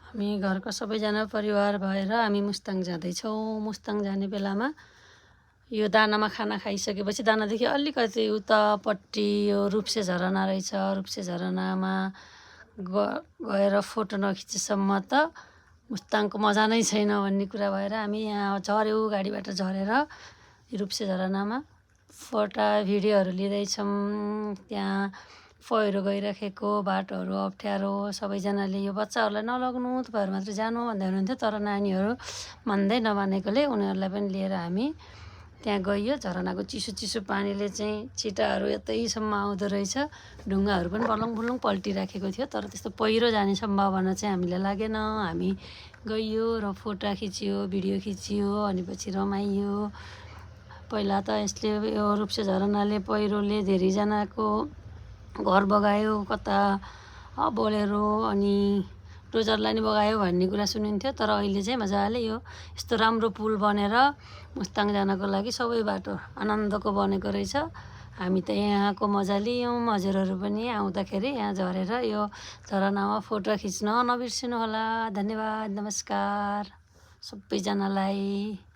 हामी घरको सबैजना परिवार भएर हामी मुस्ताङ जाँदैछौँ। मुस्ताङ जाने बेलामा यो दानामा खाना खाइसकेपछि दानादेखि अलिकति उतापट्टि यो रूप्से झरना रहेछ। रूप्से झरनामा गएर फोटो नखिचेसम्म त मुस्ताङको मजा नै छैन भन्ने कुरा भएर हामी यहाँ झऱ्यौँ, गाडीबाट झरेर रूप्से झरनामा भिडियोहरू लिँदैछौँ। त्यहाँ पहिरो गइराखेको, बाटोहरू अप्ठ्यारो, सबैजनाले यो बच्चाहरूलाई नलग्नु, तपाईँहरू मात्र जानु भन्दै हुनुहुन्थ्यो। तर नानीहरू मान्दै नमानेकोले उनीहरूलाई पनि लिएर हामी त्यहाँ गइयो। झरनाको चिसो चिसो पानीले चाहिँ छिटाहरू यतैसम्म आउँदो रहेछ। ढुङ्गाहरू पनि बलुङ बुलुङ पल्टिराखेको थियो, तर त्यस्तो पहिरो जाने सम्भावना चाहिँ हामीलाई लागेन। हामी गइयो र फोटो खिच्यो, भिडियो खिच्यो, अनि पछि रमाइयो। पहिला त यसले यो रूप्से झरनाले पहिरोले धेरैजनाको घर बगायो, कता बोलेरो अनि डोजरलाई नि बगायो भन्ने कुरा सुनिन्थ्यो। तर अहिले चाहिँ मजाले यो यस्तो राम्रो पुल बनेर मुस्ताङ जानको लागि सबै बाटो आनन्दको बनेको रहेछ। हामी त यहाँको मजा लियौँ। हजुरहरू पनि आउँदाखेरि यहाँ झरेर यो झरनामा फोटो खिच्न नबिर्सिनु होला। धन्यवाद, नमस्कार सबैजनालाई।